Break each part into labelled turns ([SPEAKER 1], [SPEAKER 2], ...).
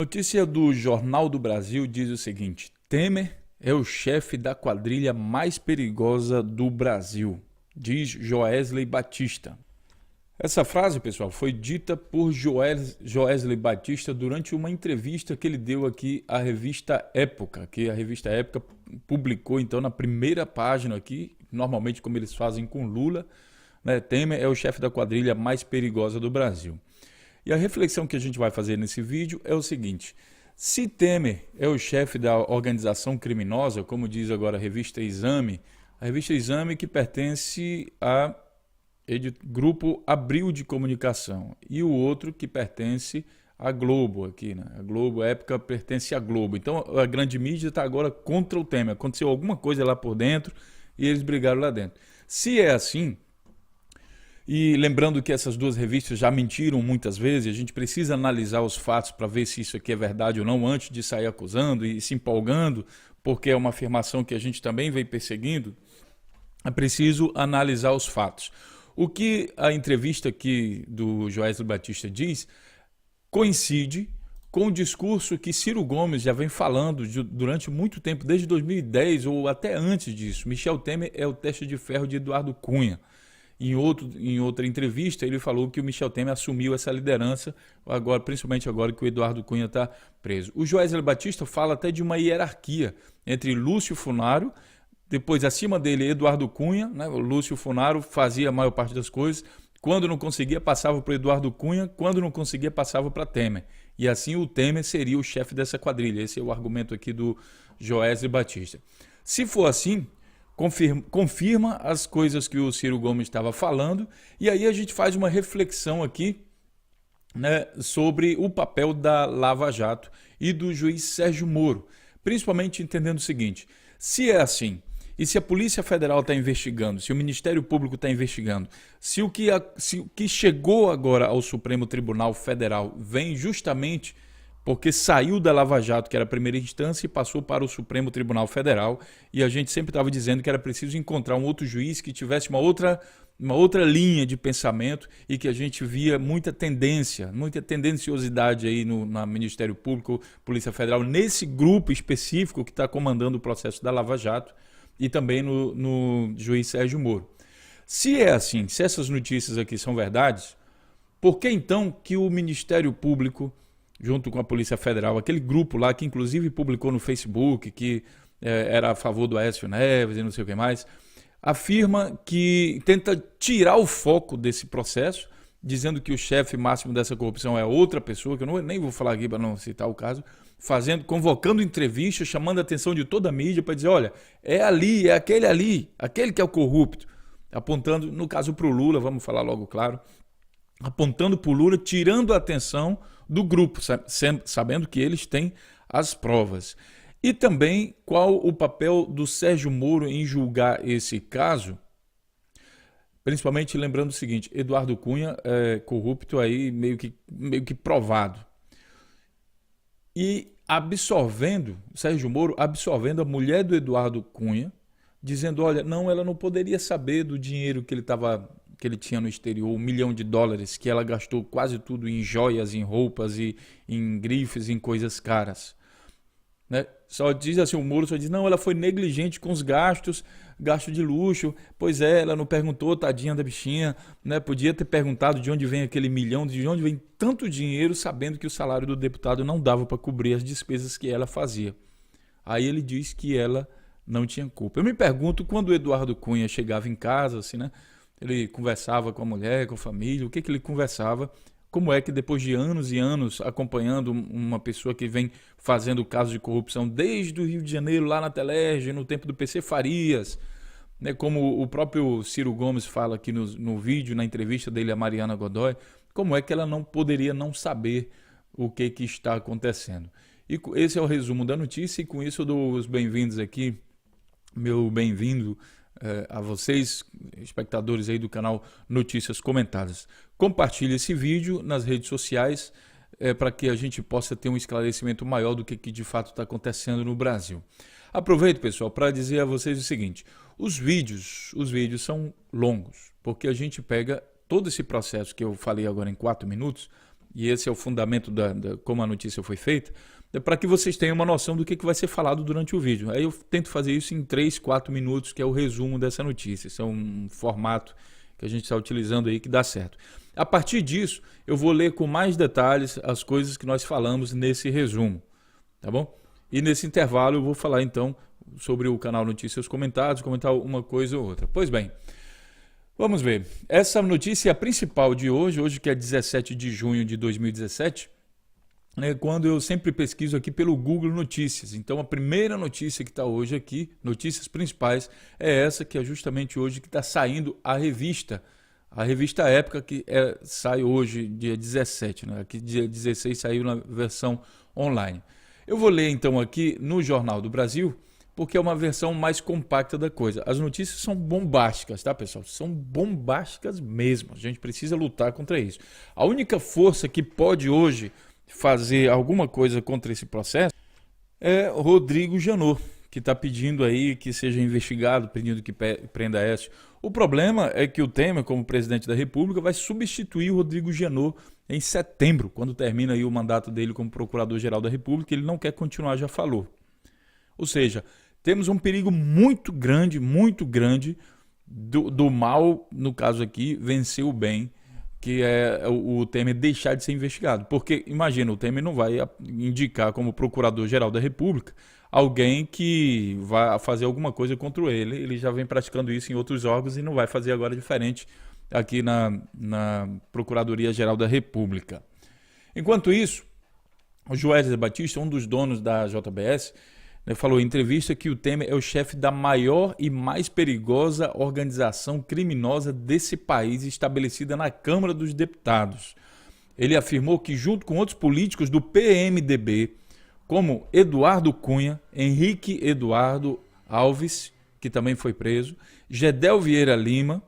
[SPEAKER 1] Notícia do Jornal do Brasil diz o seguinte: Temer é o chefe da quadrilha mais perigosa do Brasil, diz Joesley Batista. Essa frase, pessoal, foi dita por Joesley Batista durante uma entrevista que ele deu aqui à revista Época, que a revista Época publicou então na primeira página aqui, normalmente como eles fazem com Lula, né? Temer é o chefe da quadrilha mais perigosa do Brasil. E a reflexão que a gente vai fazer nesse vídeo é o seguinte: se Temer é o chefe da organização criminosa, como diz agora a revista Exame que pertence a Grupo Abril de Comunicação, e o outro que pertence à Globo aqui, né? A Globo, a Época pertence à Globo. Então a grande mídia está agora contra o Temer. Aconteceu alguma coisa lá por dentro e eles brigaram lá dentro. Se é assim, e lembrando que essas duas revistas já mentiram muitas vezes, a gente precisa analisar os fatos para ver se isso aqui é verdade ou não antes de sair acusando e se empolgando, porque é uma afirmação que a gente também vem perseguindo. É preciso analisar os fatos. O que a entrevista aqui do Joesley Batista diz coincide com o discurso que Ciro Gomes já vem falando durante muito tempo, desde 2010 ou até antes disso. Michel Temer é o teste de ferro de Eduardo Cunha. Em outra entrevista, ele falou que o Michel Temer assumiu essa liderança, agora, principalmente agora que o Eduardo Cunha está preso. O Joesley Batista fala até de uma hierarquia entre Lúcio Funaro, depois acima dele Eduardo Cunha, né? O Lúcio Funaro fazia a maior parte das coisas, quando não conseguia passava para o Eduardo Cunha, quando não conseguia passava para Temer. E assim o Temer seria o chefe dessa quadrilha. Esse é o argumento aqui do Joesley Batista. Se for assim, confirma as coisas que o Ciro Gomes estava falando, e aí a gente faz uma reflexão aqui, né, sobre o papel da Lava Jato e do juiz Sérgio Moro, principalmente entendendo o seguinte: se é assim, e se a Polícia Federal está investigando, se o Ministério Público está investigando, se o que chegou agora ao Supremo Tribunal Federal vem justamente porque saiu da Lava Jato, que era a primeira instância, e passou para o Supremo Tribunal Federal, e a gente sempre estava dizendo que era preciso encontrar um outro juiz que tivesse uma outra linha de pensamento, e que a gente via muita tendenciosidade aí no Ministério Público, Polícia Federal, nesse grupo específico que está comandando o processo da Lava Jato, e também no juiz Sérgio Moro. Se é assim, se essas notícias aqui são verdades, por que então que o Ministério Público, junto com a Polícia Federal, aquele grupo lá que inclusive publicou no Facebook que era a favor do Aécio Neves e não sei o que mais, afirma que tenta tirar o foco desse processo, dizendo que o chefe máximo dessa corrupção é outra pessoa, que eu nem vou falar aqui para não citar o caso, convocando entrevistas, chamando a atenção de toda a mídia para dizer: olha, é ali, aquele que é o corrupto, apontando, no caso para o Lula, vamos falar logo claro, apontando para o Lula, tirando a atenção do grupo, sabendo que eles têm as provas. E também qual o papel do Sérgio Moro em julgar esse caso, principalmente lembrando o seguinte: Eduardo Cunha é corrupto aí meio que provado. E Sérgio Moro absorvendo a mulher do Eduardo Cunha, dizendo: olha, não, ela não poderia saber do dinheiro que ele tinha no exterior, $1 milhão, que ela gastou quase tudo em joias, em roupas e em grifes, em coisas caras. Né? Só diz assim, o Moro só diz: não, ela foi negligente com os gastos de luxo. Pois é, ela não perguntou, tadinha da bichinha, né? Podia ter perguntado de onde vem aquele milhão, de onde vem tanto dinheiro, sabendo que o salário do deputado não dava para cobrir as despesas que ela fazia. Aí ele diz que ela não tinha culpa. Eu me pergunto, quando o Eduardo Cunha chegava em casa, assim, né? Ele conversava com a mulher, com a família, o que ele conversava? Como é que depois de anos e anos acompanhando uma pessoa que vem fazendo casos de corrupção desde o Rio de Janeiro, lá na Telerge, no tempo do PC Farias, né, como o próprio Ciro Gomes fala aqui no vídeo, na entrevista dele a Mariana Godoy, como é que ela não poderia não saber o que está acontecendo? E esse é o resumo da notícia, e com isso eu dou os bem-vindos aqui, meu bem-vindo a vocês, espectadores aí do canal Notícias Comentadas. Compartilhe esse vídeo nas redes sociais para que a gente possa ter um esclarecimento maior do que de fato está acontecendo no Brasil. Aproveito, pessoal, para dizer a vocês o seguinte: os vídeos são longos, porque a gente pega todo esse processo que eu falei agora em 4 minutos, e esse é o fundamento como a notícia foi feita, é para que vocês tenham uma noção do que vai ser falado durante o vídeo. Aí eu tento fazer isso em 3, 4 minutos, que é o resumo dessa notícia. Esse é um formato que a gente está utilizando aí que dá certo. A partir disso, eu vou ler com mais detalhes as coisas que nós falamos nesse resumo, tá bom? E nesse intervalo eu vou falar então sobre o canal Notícias Comentados, comentar uma coisa ou outra. Pois bem, vamos ver. Essa notícia é a principal de hoje que é 17 de junho de 2017, quando eu sempre pesquiso aqui pelo Google Notícias. Então a primeira notícia que está hoje aqui, notícias principais, é essa que é justamente hoje que está saindo a revista Época, que sai hoje, dia 17, né? Aqui dia 16 saiu na versão online. Eu vou ler então aqui no Jornal do Brasil, porque é uma versão mais compacta da coisa. As notícias são bombásticas, tá, pessoal? São bombásticas mesmo. A gente precisa lutar contra isso. A única força que pode hoje fazer alguma coisa contra esse processo é Rodrigo Janot, que está pedindo aí que seja investigado, pedindo que prenda Aécio. O problema é que o Temer, como presidente da República, vai substituir o Rodrigo Janot em setembro, quando termina aí o mandato dele como procurador-geral da República. Ele não quer continuar, já falou. Ou seja, temos um perigo muito grande do mal, no caso aqui, vencer o bem, que é o Temer deixar de ser investigado. Porque, imagina, o Temer não vai indicar como procurador-geral da República alguém que vai fazer alguma coisa contra ele. Ele já vem praticando isso em outros órgãos e não vai fazer agora diferente aqui na Procuradoria-Geral da República. Enquanto isso, o Joesley Batista, um dos donos da JBS, falou em entrevista que o Temer é o chefe da maior e mais perigosa organização criminosa desse país, estabelecida na Câmara dos Deputados. Ele afirmou que, junto com outros políticos do PMDB, como Eduardo Cunha, Henrique Eduardo Alves, que também foi preso, Gedel Vieira Lima,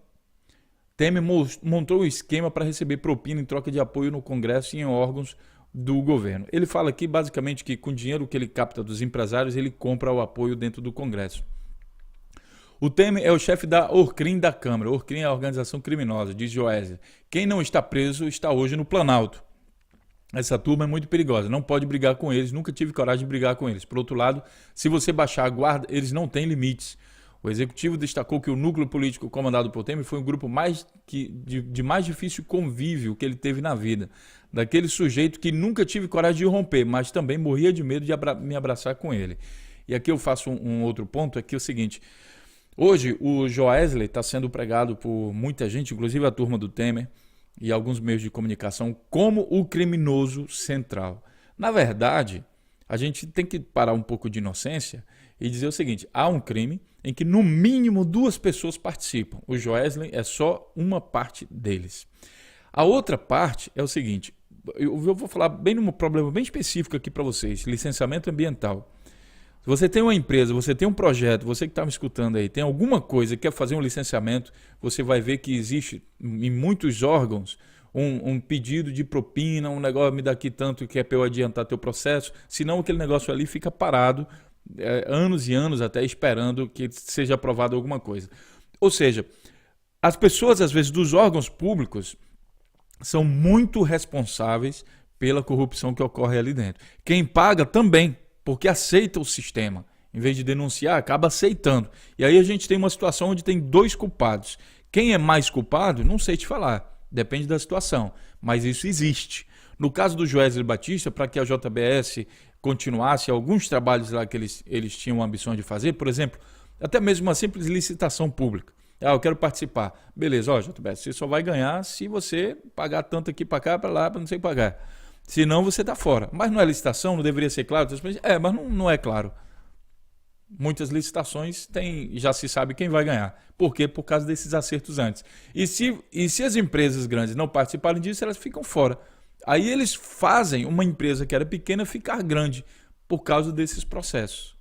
[SPEAKER 1] Temer montou um esquema para receber propina em troca de apoio no Congresso e em órgãos do governo. Ele fala aqui basicamente que com o dinheiro que ele capta dos empresários, ele compra o apoio dentro do Congresso. O Temer é o chefe da Orcrim da Câmara. Orcrim é a organização criminosa, diz Joesley. Quem não está preso está hoje no Planalto. Essa turma é muito perigosa, não pode brigar com eles, nunca tive coragem de brigar com eles. Por outro lado, se você baixar a guarda, eles não têm limites. O executivo destacou que o núcleo político comandado por Temer foi um grupo de mais difícil convívio que ele teve na vida. Daquele sujeito que nunca tive coragem de romper, mas também morria de medo de me abraçar com ele. E aqui eu faço um outro ponto, aqui é o seguinte. Hoje o Joesley está sendo pregado por muita gente, inclusive a turma do Temer e alguns meios de comunicação, como o criminoso central. Na verdade, a gente tem que parar um pouco de inocência e dizer o seguinte: há um crime em que no mínimo 2 pessoas participam. O Joesley é só uma parte deles. A outra parte é o seguinte: eu vou falar bem num problema bem específico aqui para vocês, licenciamento ambiental. Se você tem uma empresa, você tem um projeto, você que está me escutando aí, tem alguma coisa, quer fazer um licenciamento, você vai ver que existe em muitos órgãos um pedido de propina, um negócio, me dá aqui tanto que é para eu adiantar teu processo, senão aquele negócio ali fica parado anos e anos até esperando que seja aprovado alguma coisa. Ou seja, as pessoas às vezes dos órgãos públicos são muito responsáveis pela corrupção que ocorre ali dentro. Quem paga também, porque aceita o sistema. Em vez de denunciar, acaba aceitando. E aí a gente tem uma situação onde tem 2 culpados. Quem é mais culpado, não sei te falar. Depende da situação. Mas isso existe. No caso do Joesley Batista, para que a JBS continuasse alguns trabalhos lá que eles tinham a ambição de fazer, por exemplo, até mesmo uma simples licitação pública. Eu quero participar. Beleza, JBS, você só vai ganhar se você pagar tanto aqui para cá, para lá, para não sei pagar. Senão você está fora. Mas não é licitação, não deveria ser claro? Mas não é claro. Muitas licitações já se sabe quem vai ganhar. Por quê? Por causa desses acertos antes. E se as empresas grandes não participarem disso, elas ficam fora. Aí eles fazem uma empresa que era pequena ficar grande por causa desses processos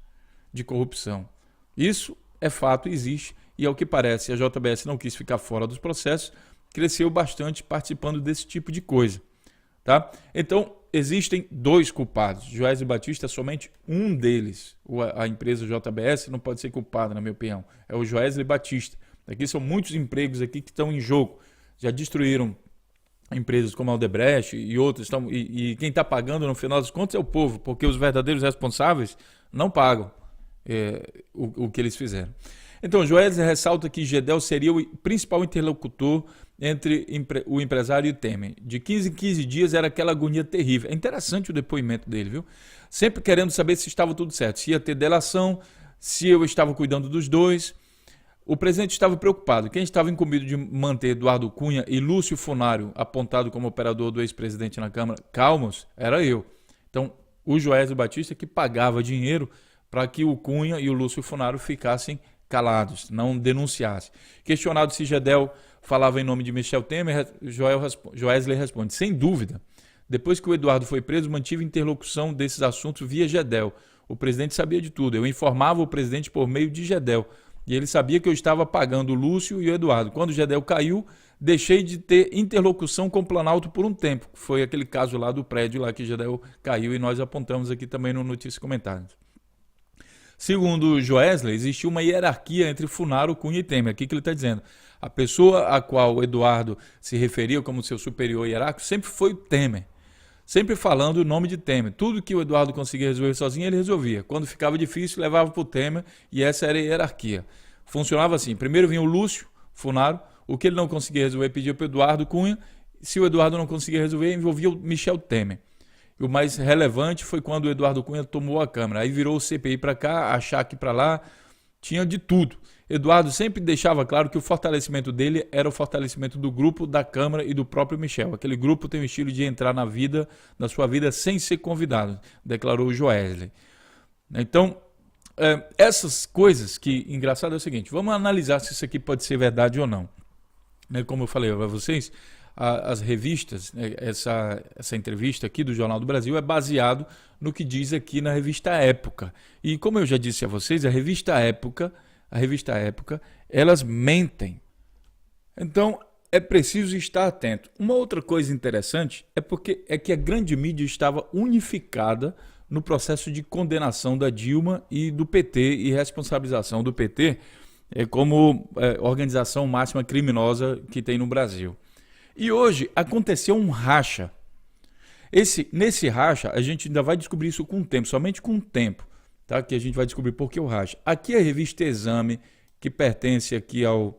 [SPEAKER 1] de corrupção. Isso é fato, existe. E ao que parece, a JBS não quis ficar fora dos processos, cresceu bastante participando desse tipo de coisa. Tá? Então, existem 2 culpados. Joesley Batista é somente um deles. A empresa JBS não pode ser culpada, na minha opinião. É o Joesley Batista. Aqui são muitos empregos aqui que estão em jogo. Já destruíram empresas como a Odebrecht e outras, e quem está pagando no final das contas é o povo, porque os verdadeiros responsáveis não pagam o que eles fizeram. Então, Joesley ressalta que Gedel seria o principal interlocutor entre o empresário e o Temer. De 15 em 15 dias era aquela agonia terrível. É interessante o depoimento dele, viu? Sempre querendo saber se estava tudo certo, se ia ter delação, se eu estava cuidando dos dois. O presidente estava preocupado. Quem estava incumbido de manter Eduardo Cunha e Lúcio Funaro apontado como operador do ex-presidente na Câmara calmos, era eu. Então, o Joesley Batista que pagava dinheiro para que o Cunha e o Lúcio Funaro ficassem calados, não denunciassem. Questionado se Gedel falava em nome de Michel Temer, Joesley responde: sem dúvida. Depois que o Eduardo foi preso, mantive interlocução desses assuntos via Gedel. O presidente sabia de tudo. Eu informava o presidente por meio de Gedel. E ele sabia que eu estava pagando o Lúcio e o Eduardo. Quando o Gedel caiu, deixei de ter interlocução com o Planalto por um tempo. Foi aquele caso lá do prédio lá que o Gedel caiu e nós apontamos aqui também no Notícias e Comentários. Segundo Joesley, existiu uma hierarquia entre Funaro, Cunha e Temer. Aqui que ele está dizendo. A pessoa a qual o Eduardo se referia como seu superior hierárquico sempre foi o Temer. Sempre falando o nome de Temer. Tudo que o Eduardo conseguia resolver sozinho, ele resolvia. Quando ficava difícil, levava para o Temer e essa era a hierarquia. Funcionava assim. Primeiro vinha o Lúcio Funaro. O que ele não conseguia resolver, pedia para o Eduardo Cunha. Se o Eduardo não conseguia resolver, envolvia o Michel Temer. E o mais relevante foi quando o Eduardo Cunha tomou a Câmara. Aí virou o CPI para cá, a Chac para lá, tinha de tudo. Eduardo sempre deixava claro que o fortalecimento dele era o fortalecimento do grupo, da Câmara e do próprio Michel. Aquele grupo tem o estilo de entrar na sua vida sem ser convidado, declarou o Joesley. Então, essas coisas que, engraçado é o seguinte, vamos analisar se isso aqui pode ser verdade ou não. Como eu falei para vocês, as revistas, essa entrevista aqui do Jornal do Brasil é baseado no que diz aqui na revista Época. E como eu já disse a vocês, a revista Época, elas mentem. Então, é preciso estar atento. Uma outra coisa interessante é que a grande mídia estava unificada no processo de condenação da Dilma e do PT e responsabilização do PT como organização máxima criminosa que tem no Brasil. E hoje aconteceu um racha. Nesse racha, a gente ainda vai descobrir isso com o tempo, somente com o tempo, tá? Que a gente vai descobrir por que o racha. Aqui a revista Exame, que pertence aqui ao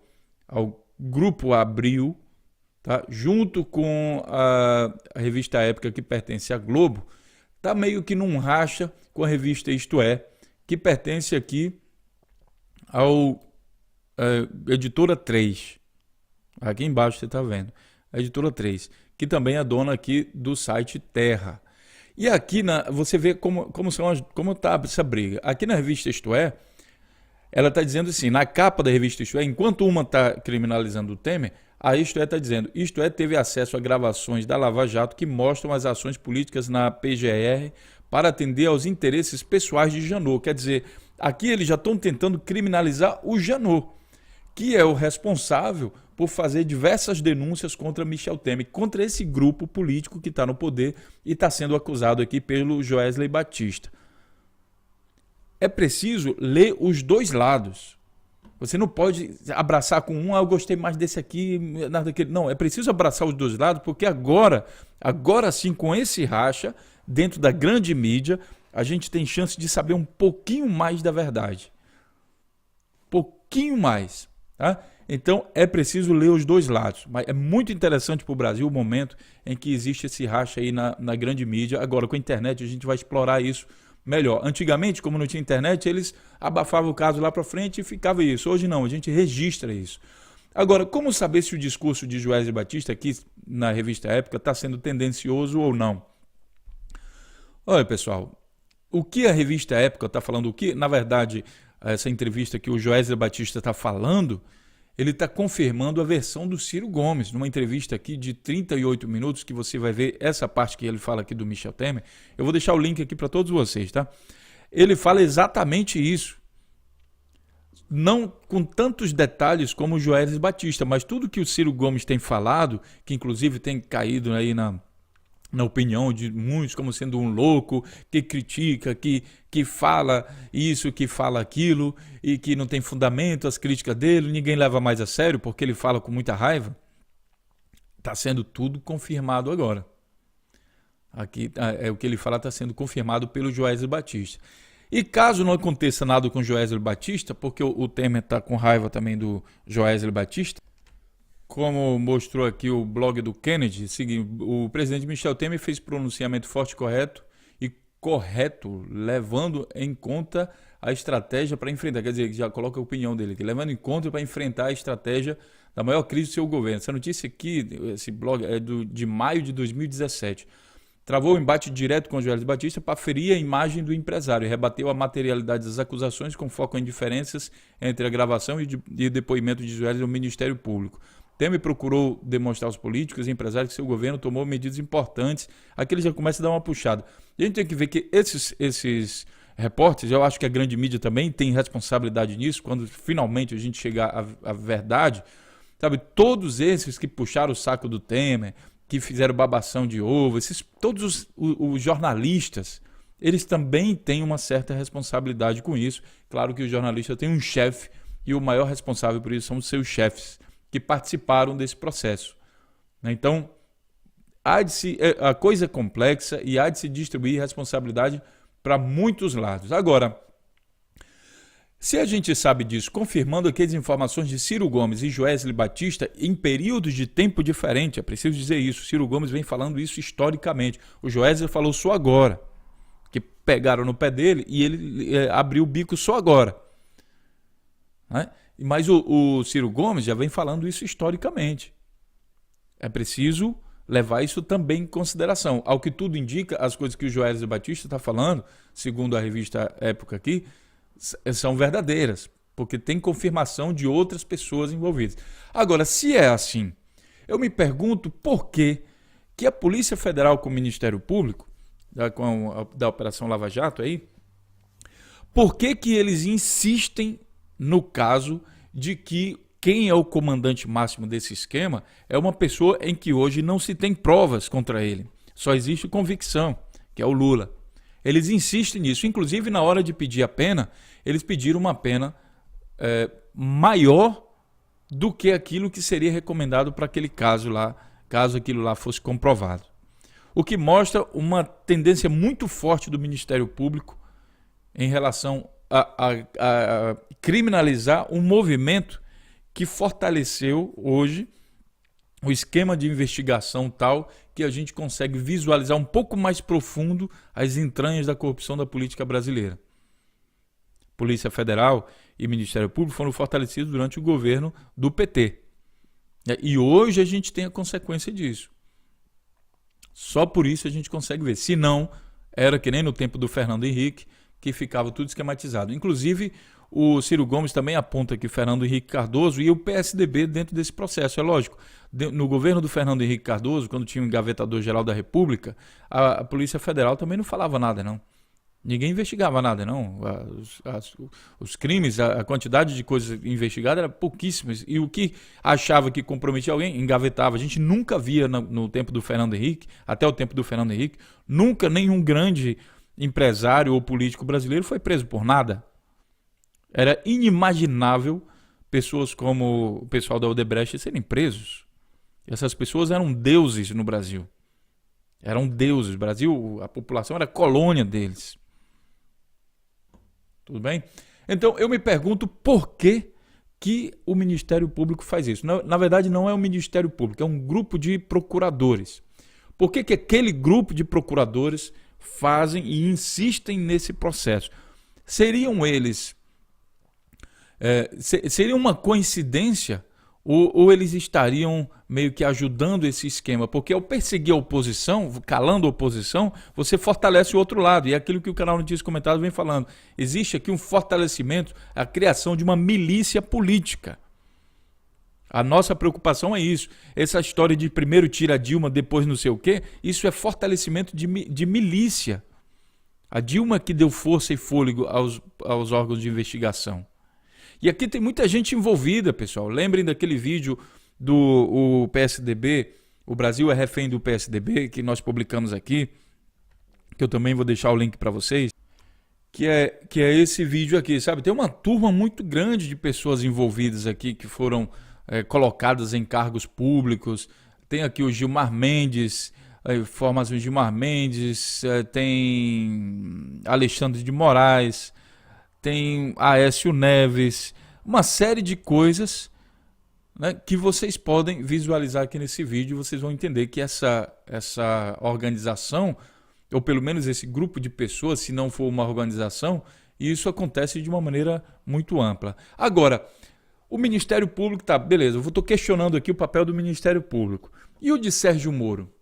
[SPEAKER 1] Grupo Abril, tá? Junto com a revista Época, que pertence à Globo, tá meio que num racha com a revista Isto É, que pertence aqui ao Editora 3. Aqui embaixo você está vendo. A Editora 3, que também é dona aqui do site Terra. E aqui você vê como está essa briga. Aqui na revista Isto É, ela está dizendo assim, na capa da revista Isto É, enquanto uma está criminalizando o Temer, a Isto É está dizendo, Isto É teve acesso a gravações da Lava Jato que mostram as ações políticas na PGR para atender aos interesses pessoais de Janot. Quer dizer, aqui eles já estão tentando criminalizar o Janot, que é o responsável por fazer diversas denúncias contra Michel Temer, contra esse grupo político que está no poder e está sendo acusado aqui pelo Joesley Batista. É preciso ler os dois lados. Você não pode abraçar com um, eu gostei mais desse aqui, nada daquele. Não, é preciso abraçar os dois lados, porque agora sim, com esse racha, dentro da grande mídia, a gente tem chance de saber um pouquinho mais da verdade. Pouquinho mais, tá? Então, é preciso ler os dois lados. Mas é muito interessante para o Brasil o momento em que existe esse racha aí na grande mídia. Agora, com a internet, a gente vai explorar isso melhor. Antigamente, como não tinha internet, eles abafavam o caso lá para frente e ficava isso. Hoje não, a gente registra isso. Agora, como saber se o discurso de Joesley Batista aqui na revista Época está sendo tendencioso ou não? Olha, pessoal, o que a revista Época está falando, o que, na verdade, essa entrevista que o Joesley Batista está falando, ele está confirmando a versão do Ciro Gomes, numa entrevista aqui de 38 minutos, que você vai ver essa parte que ele fala aqui do Michel Temer. Eu vou deixar o link aqui para todos vocês, tá? Ele fala exatamente isso. Não com tantos detalhes como o Joesley Batista, mas tudo que o Ciro Gomes tem falado, que inclusive tem caído aí na opinião de muitos como sendo um louco, que critica, que fala isso, que fala aquilo, e que não tem fundamento as críticas dele, ninguém leva mais a sério porque ele fala com muita raiva. Está sendo tudo confirmado agora. Aqui é o que ele fala, está sendo confirmado pelo Joesley Batista. E caso não aconteça nada com o Joesley Batista, porque o Temer está com raiva também do Joesley Batista, como mostrou aqui o blog do Kennedy, o presidente Michel Temer fez pronunciamento forte e correto, levando em conta a estratégia para enfrentar, quer dizer, já coloca a opinião dele aqui, levando em conta para enfrentar a estratégia da maior crise do seu governo. Essa notícia aqui, esse blog é de maio de 2017. Travou o embate direto com o Joesley Batista para ferir a imagem do empresário e rebateu a materialidade das acusações com foco em diferenças entre a gravação e depoimento de Joesley no Ministério Público. Temer procurou demonstrar aos políticos e empresários que seu governo tomou medidas importantes. Aqui ele já começa a dar uma puxada. E a gente tem que ver que esses repórteres, eu acho que a grande mídia também tem responsabilidade nisso, quando finalmente a gente chegar à verdade, sabe, todos esses que puxaram o saco do Temer, que fizeram babação de ovo, todos os jornalistas, eles também têm uma certa responsabilidade com isso. Claro que o jornalista tem um chefe e o maior responsável por isso são os seus chefes, que participaram desse processo. Então, a coisa é complexa e há de se distribuir responsabilidade para muitos lados. Agora, se a gente sabe disso, confirmando aqui as informações de Ciro Gomes e Joesley Batista em períodos de tempo diferentes, é preciso dizer isso, Ciro Gomes vem falando isso historicamente, o Joesley falou só agora, que pegaram no pé dele e ele abriu o bico só agora, né? Mas o Ciro Gomes já vem falando isso historicamente. É preciso levar isso também em consideração. Ao que tudo indica, as coisas que o Joesley Batista está falando, segundo a revista Época aqui, são verdadeiras, porque tem confirmação de outras pessoas envolvidas. Agora, se é assim, eu me pergunto por que a Polícia Federal com o Ministério Público, da Operação Lava Jato aí, por que eles insistem no caso de que quem é o comandante máximo desse esquema é uma pessoa em que hoje não se tem provas contra ele. Só existe convicção, que é o Lula. Eles insistem nisso. Inclusive, na hora de pedir a pena, eles pediram uma pena maior do que aquilo que seria recomendado para aquele caso lá, caso aquilo lá fosse comprovado. O que mostra uma tendência muito forte do Ministério Público em relação a criminalizar um movimento que fortaleceu hoje o esquema de investigação tal que a gente consegue visualizar um pouco mais profundo as entranhas da corrupção da política brasileira. Polícia Federal e Ministério Público foram fortalecidos durante o governo do PT. E hoje a gente tem a consequência disso. Só por isso a gente consegue ver. Se não, era que nem no tempo do Fernando Henrique, que ficava tudo esquematizado. Inclusive, o Ciro Gomes também aponta que Fernando Henrique Cardoso e o PSDB dentro desse processo. É lógico, no governo do Fernando Henrique Cardoso, quando tinha o engavetador-geral da República, a Polícia Federal também não falava nada, não. Ninguém investigava nada, não. Os crimes, a quantidade de coisas investigadas era pouquíssimas. E o que achava que comprometia alguém, engavetava. A gente nunca via no tempo do Fernando Henrique, até o tempo do Fernando Henrique, nunca nenhum grande empresário ou político brasileiro foi preso por nada. Era inimaginável pessoas como o pessoal da Odebrecht serem presos. Essas pessoas eram deuses no Brasil. Eram deuses. O Brasil, a população era colônia deles. Tudo bem? Então, eu me pergunto por que o Ministério Público faz isso. Na verdade, não é um Ministério Público, é um grupo de procuradores. Por que aquele grupo de procuradores fazem e insistem nesse processo? Seriam eles... seria uma coincidência ou eles estariam meio que ajudando esse esquema? Porque ao perseguir a oposição, calando a oposição, você fortalece o outro lado. E é aquilo que o canal Notícias Comentadas vem falando. Existe aqui um fortalecimento, a criação de uma milícia política. A nossa preocupação é isso. Essa história de primeiro tira a Dilma, depois não sei o quê, isso é fortalecimento de milícia. A Dilma que deu força e fôlego aos órgãos de investigação. E aqui tem muita gente envolvida, pessoal. Lembrem daquele vídeo do PSDB, o Brasil é refém do PSDB, que nós publicamos aqui, que eu também vou deixar o link para vocês, que é esse vídeo aqui, sabe? Tem uma turma muito grande de pessoas envolvidas aqui que foram colocadas em cargos públicos, Tem aqui o Gilmar Mendes, informações de Gilmar Mendes, tem Alexandre de Moraes, tem Aécio Neves, uma série de coisas, né, que vocês podem visualizar aqui nesse vídeo. Vocês vão entender que essa organização, ou pelo menos esse grupo de pessoas, se não for uma organização, isso acontece de uma maneira muito ampla. Agora, o Ministério Público, tá, beleza, eu estou questionando aqui o papel do Ministério Público. E o de Sérgio Moro?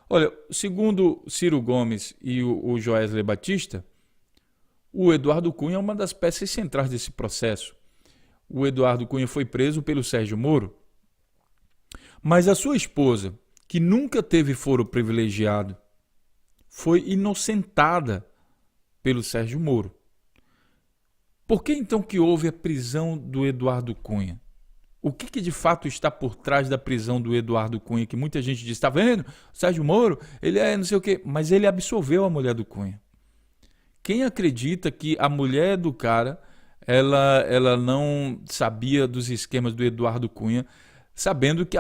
[SPEAKER 1] Olha, segundo Ciro Gomes e o Joesley Batista, o Eduardo Cunha é uma das peças centrais desse processo. O Eduardo Cunha foi preso pelo Sérgio Moro, mas a sua esposa, que nunca teve foro privilegiado, foi inocentada pelo Sérgio Moro. Por que então que houve a prisão do Eduardo Cunha? O que de fato está por trás da prisão do Eduardo Cunha? Que muita gente diz, está vendo? O Sérgio Moro, ele é não sei o quê, mas ele absolveu a mulher do Cunha. Quem acredita que a mulher do cara, ela não sabia dos esquemas do Eduardo Cunha, sabendo que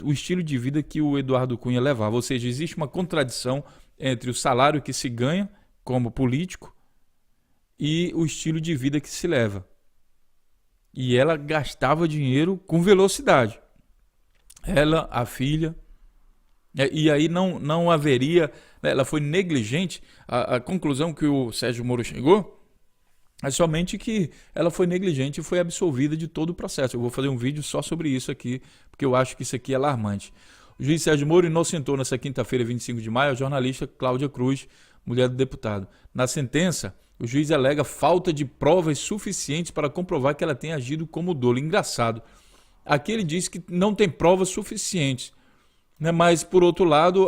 [SPEAKER 1] o estilo de vida que o Eduardo Cunha levava? Ou seja, existe uma contradição entre o salário que se ganha como político e o estilo de vida que se leva. E ela gastava dinheiro com velocidade. Ela, a filha, e aí não haveria, ela foi negligente. A conclusão que o Sérgio Moro chegou é somente que ela foi negligente e foi absolvida de todo o processo. Eu vou fazer um vídeo só sobre isso aqui, porque eu acho que isso aqui é alarmante. O juiz Sérgio Moro inocentou nessa quinta-feira, 25 de maio, a jornalista Cláudia Cruz, mulher do deputado. Na sentença, o juiz alega falta de provas suficientes para comprovar que ela tenha agido como dolo. Engraçado. Aqui ele diz que não tem provas suficientes, né? Mas, por outro lado,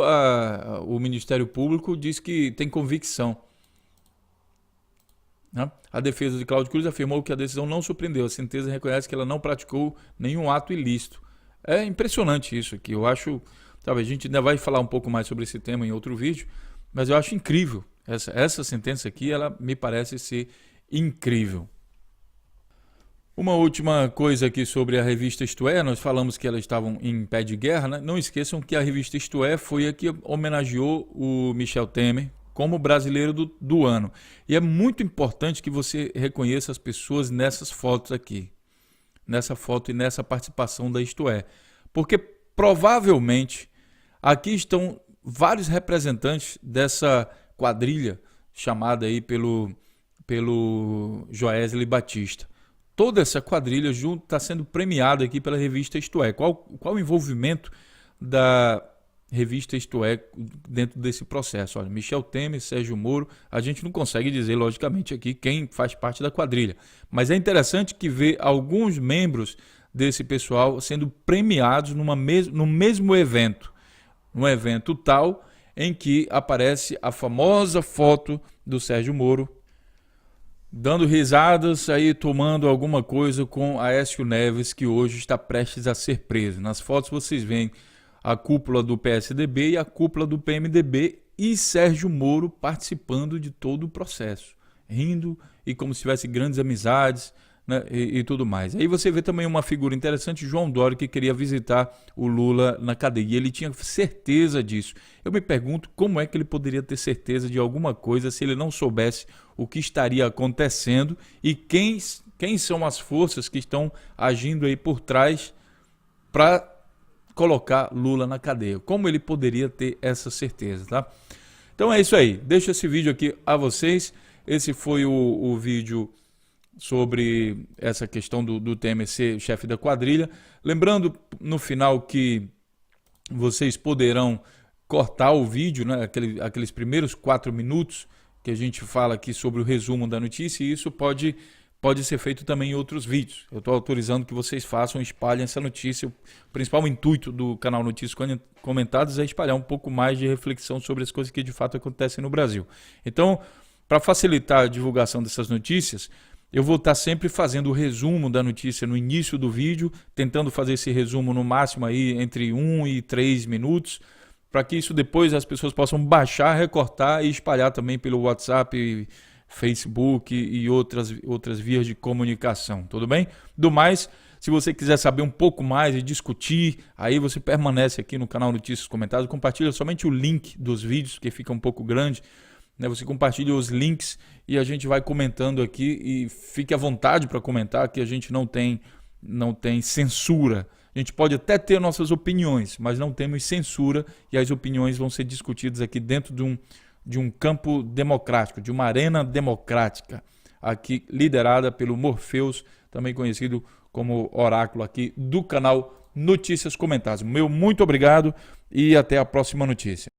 [SPEAKER 1] o Ministério Público diz que tem convicção. Né? A defesa de Cláudio Cruz afirmou que a decisão não surpreendeu. A sentença reconhece que ela não praticou nenhum ato ilícito. É impressionante isso aqui. Eu acho... Sabe, a gente ainda vai falar um pouco mais sobre esse tema em outro vídeo, mas eu acho incrível. Essa sentença aqui, ela me parece ser incrível. Uma última coisa aqui sobre a revista Isto É, nós falamos que elas estavam em pé de guerra, né? Não esqueçam que a revista Isto É foi a que homenageou o Michel Temer como brasileiro do ano. E é muito importante que você reconheça as pessoas nessas fotos aqui, nessa foto e nessa participação da Isto É, porque provavelmente aqui estão vários representantes dessa quadrilha chamada aí pelo Joesley Batista. Toda essa quadrilha junto está sendo premiada aqui pela revista Isto É. Qual o envolvimento da revista Isto É dentro desse processo? Olha, Michel Temer, Sérgio Moro, a gente não consegue dizer logicamente aqui quem faz parte da quadrilha, mas é interessante que vê alguns membros desse pessoal sendo premiados no mesmo evento, um evento tal em que aparece a famosa foto do Sérgio Moro dando risadas, aí tomando alguma coisa com Aécio Neves, que hoje está prestes a ser preso. Nas fotos vocês veem a cúpula do PSDB e a cúpula do PMDB e Sérgio Moro participando de todo o processo, rindo e como se tivesse grandes amizades, né, e tudo mais. Aí você vê também uma figura interessante, João Dória, que queria visitar o Lula na cadeia, e ele tinha certeza disso. Eu me pergunto como é que ele poderia ter certeza de alguma coisa se ele não soubesse o que estaria acontecendo e quem são as forças que estão agindo aí por trás para colocar Lula na cadeia. Como ele poderia ter essa certeza, tá? Então é isso aí. Deixo esse vídeo aqui a vocês. Esse foi o vídeo sobre essa questão do Temer ser chefe da quadrilha. Lembrando no final que vocês poderão cortar o vídeo, né, aqueles primeiros 4 minutos que a gente fala aqui sobre o resumo da notícia, e isso pode ser feito também em outros vídeos. Eu estou autorizando que vocês façam, espalhem essa notícia. O principal intuito do canal Notícias Comentadas é espalhar um pouco mais de reflexão sobre as coisas que de fato acontecem no Brasil. Então, para facilitar a divulgação dessas notícias, eu vou estar sempre fazendo o resumo da notícia no início do vídeo, tentando fazer esse resumo no máximo aí entre 1 e 3 minutos, para que isso depois as pessoas possam baixar, recortar e espalhar também pelo WhatsApp, Facebook e outras vias de comunicação, tudo bem? Do mais, Se você quiser saber um pouco mais e discutir, aí você permanece aqui no canal Notícias Comentadas, compartilha somente o link dos vídeos, porque fica um pouco grande, né? Você compartilha os links e a gente vai comentando aqui, e fique à vontade para comentar, que a gente não tem censura. A gente pode até ter nossas opiniões, mas não temos censura, e as opiniões vão ser discutidas aqui dentro de um campo democrático, de uma arena democrática, aqui liderada pelo Morpheus, também conhecido como oráculo aqui do canal Notícias Comentadas. Meu muito obrigado e até a próxima notícia.